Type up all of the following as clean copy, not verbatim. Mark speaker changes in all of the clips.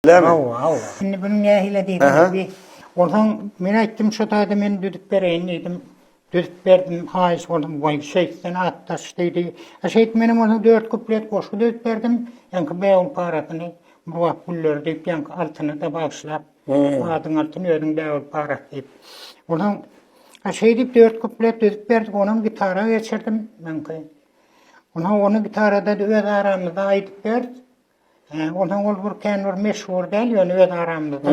Speaker 1: Değil mi?
Speaker 2: Allah. Şimdi bunun ehile
Speaker 1: Aha.
Speaker 2: dedim. Ondan men aýtdym şu taýda men düdük bereýin dedim. Düdük berdim, haýyş boldum, boy şeyden attaş dedi. Şeyt menem onu 4 kuplet goşu düdük berdim. Ýa-ni beýol paratyny bu puller diýip ýa-ni altyny da bagşlap. Adyň altyny ödüň beýol parat diýip. Ondan şey diýip 4 kuplet düdük berdik, onuň gitara geçirdim men. Ondan onu gitarada öz aramyzda aýdyp berdi. Ondan ol bir kenur meşhur däl ýöne öz aramyzda.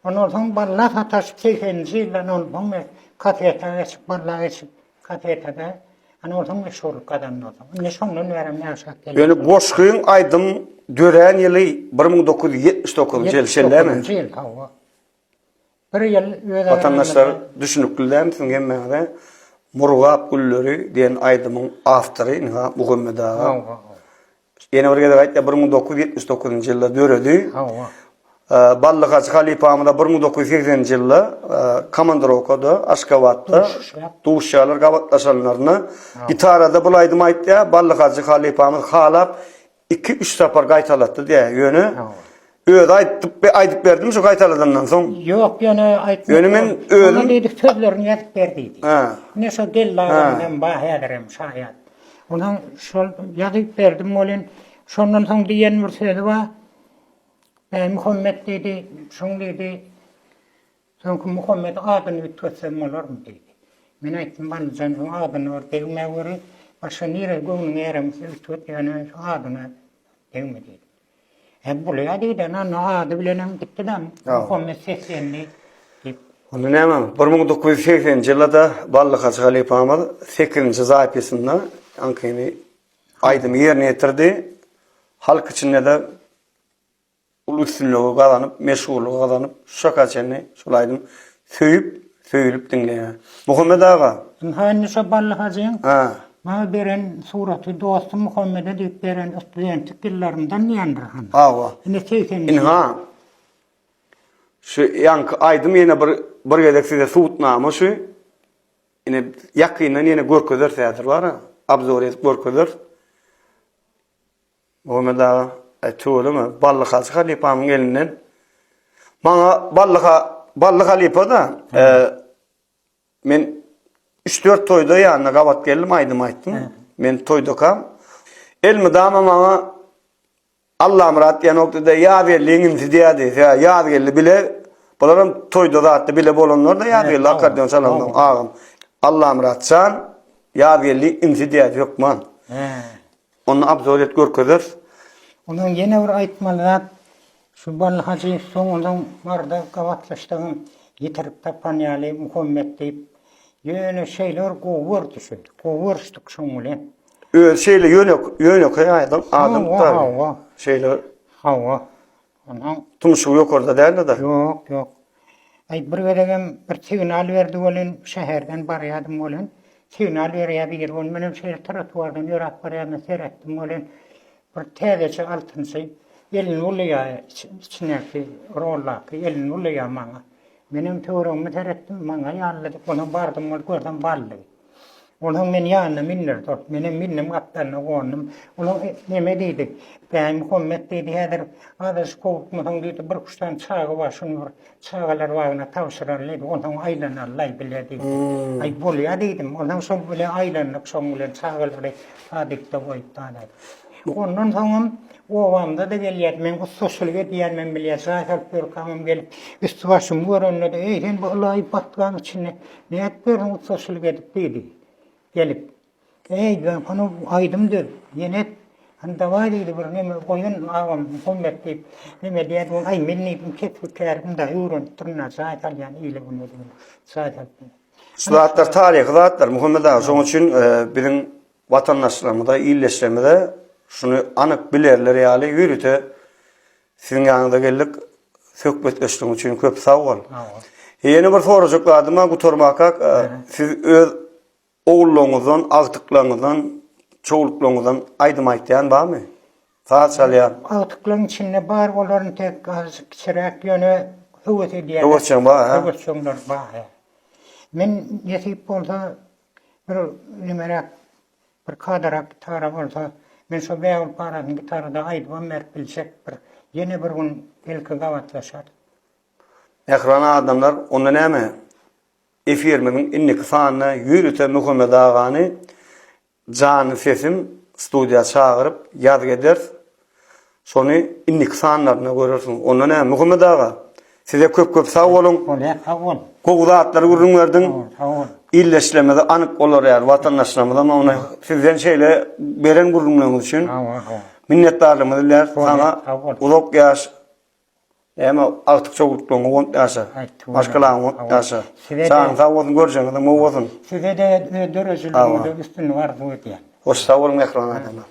Speaker 2: Ondan soň balla hataşyp 80-nji ýyldan olmaň kafeta geçip balla geçip kafetada ana ortam meşhurluk kazandy. Ne şondan berem ýaşap geldi.
Speaker 1: Yani Boşkyň Aýdym dören ýyly 1979-njy ýyl şeldämi?
Speaker 2: 79-njy ýyl hawa. Bir ýyl öz
Speaker 1: Vatandaşlar düşünükliler düşüngenmäge Murgap Gülleri diýen Aýdymyň awtory Muhammed ağa.
Speaker 2: hawa.
Speaker 1: Ýene bir gede aýtdy 1979-njy ýylda döredi.
Speaker 2: Hawa.
Speaker 1: Ballygaç Halipamyda 1980-nji ýylda komandirovkada Aşgabatda duşşalar gabatlaşanlaryny gitarada bul Aýdym aýtdy. Ballygaç Halipamy halap 2-3 tapar gaýtalatdy diýe ýöne. Öýde aýdyp berdim şu gaýtaladandan soň.
Speaker 2: Yok ýöne aýtdy.
Speaker 1: Ýöne men özüm
Speaker 2: dedik sözlerini ýazyp berdi.
Speaker 1: Ha.
Speaker 2: Ne şo gellaryň bahaderem şaýat. Ondan şol ýazyp berdim bolen şondan soň diýen bir sözi bar. Muhammed dedi, şoň dedi. Soňky Muhammed adyny bitwetsem bolarmy dedi. Men aýtdym baljan şoň adyny berme weri başa nire göwnüň ýerem bitwet ýöne şo adyny degme dedi. Bu ýa-da ana ady bilenem gitdim. Muhammed seslendi.
Speaker 1: Onu näme? 1980-nji ýylda Ballygaç Halipamy 8-nji zaýpysyna ankyny Aýdym ýerine ýetirdi. Halk içinde de ulusluğu kazanıp, meşhurluğu kazanıp, şakaçeni şulaydım söyülüp dinleyen. Muhammed ağa.
Speaker 2: Hani şu Ballygaçyň
Speaker 1: Ha.
Speaker 2: bana beren suraty dostum Muhammed'e diýip beren studentlik ýyllaryňdan ýandyran.
Speaker 1: Awa.
Speaker 2: Ne çeýken.
Speaker 1: İnha. Şu yank Aýdym ýene bir gedek size suutnama şu. Ine ýakynyň ýene görkezler täzir bar ha. Abzor edip görkezler. Muhammed ağa Tuğlama Ballygaç Halipamyň elinden maňa Ballygaç Halipa da men 3-4 toýda ýanyna gabat geldim Aýdym aýtdym. Men toýda kam. Elmi dama maňa Allah murat ýa noktada ýa-berliňim diýdi. Ýa geldi bile bolaram toýda zatda bile bolanlar da ýa geldi akordeon çalanlar ağam. Allah muratsan ýa geldi diýdi ýokman. Onu abzor et görkezler.
Speaker 2: Onun ýene bir aýtmalar şu Ballygaçy soňundan barda gawatlaşdygym ýetirip tapan ýaly Muhammed diýip ýöne şeýler gowur düşür. Gowurşdyk şoň bilen.
Speaker 1: Şeyle yönök aýdym adam
Speaker 2: Hawa.
Speaker 1: şeyle
Speaker 2: Hawa. Ondan
Speaker 1: tumşu yok orada däl da.
Speaker 2: yok. Ay bir beregem bir signal berdi bolen şäherden barýadym bolen. Signal berýär bolen menem şeýle trotuardan ýörap barýadym seretdim bolen. Bir täzeçe altynçy elini ulýa içinäki rollapy elini ulýa maňa. Menem töwrüňmi teretdim maňa ýalladyk onu bardym gördüm bally. Onuň men ýanyna minner tot menem minnem gapdaryna gonnum. Onuň neme diýdi? Ben Muhammed diýdi häzir adaş kowukmadan diýdi bir kuşdan çagy başyny çagalar wagyna tawşyrarlar onuň aýlanarlar bilýärdi. Ay bolýa diýdim. Onuň şol bilen aýlanyp şoň bilen çagalary adykda goýupdylar. Ondan soňam owamda da gelýär men sosyalga diýermen bilýär şahap bir kamym gelip üstü başym görünýärdi. Sen bu olay batgan içinde näet berýän sosyalga diýdi. Gelip ben onu Aýdymdyr. Ýene anda var idi bir neme goýun awam Muhammed diýip neme diýär ay men niýdim ketipkärim da öwrenip durna zaýtal ýani ýyle bunu diýdim. Zaýtal.
Speaker 1: Şulatlar taryhy zatlar Muhammed ağa şoň üçin biziň watandaşlarymyza ýyleşmede şunu anyk bilerler ýaly ýürüte siziň ýanyňda geldik söhbet geçdiň üçin köp sag bol. Ýene bir sorajakladyma gutormakak siz öz oğulluğunuzdan, agtyklaryňyzdan, çoğulluklaryňyzdan Aýdym aýtýan barmy? Saat çalýar.
Speaker 2: Agtyklaryň içinde bar olaryň tek kiçirek ýöne höwet edýär.
Speaker 1: Höwetçiň bar, ha?
Speaker 2: Höwetçiňler bar. Men ýetip bolsa bir nimerek bir kadarak tara bolsa men şu beýol paradyň gitarada Aýdym merk bilsek bir Yine bir gün belki gavatlaşar.
Speaker 1: Ekran adamlar onda näme? Efirimiň inniki sanyna ýürüte Muhammed agany jany sesim studiýa çagyryp ýazg eder. Şonu inniki sanlaryna görürsiň. Onda näme Muhammed aga? Size köp sag bolun.
Speaker 2: Olya sağol.
Speaker 1: Gowzatlar gürrüňlerdiň
Speaker 2: Sağol.
Speaker 1: illeşlemede anyk bolar ýar watandaşlarymyz ama ona sizden şeýle beren gurrunlaryňyz üçin minnetdarlygymyzy diler. Sana uzak ýaş ama artık çok long yaşa. Başkalarına yaşa. Sen sağ olun göreceğiniz de mu olsun.
Speaker 2: Size de dörözülüğünde üstün var bu diye.
Speaker 1: Hoş sağ olun ekran adamı.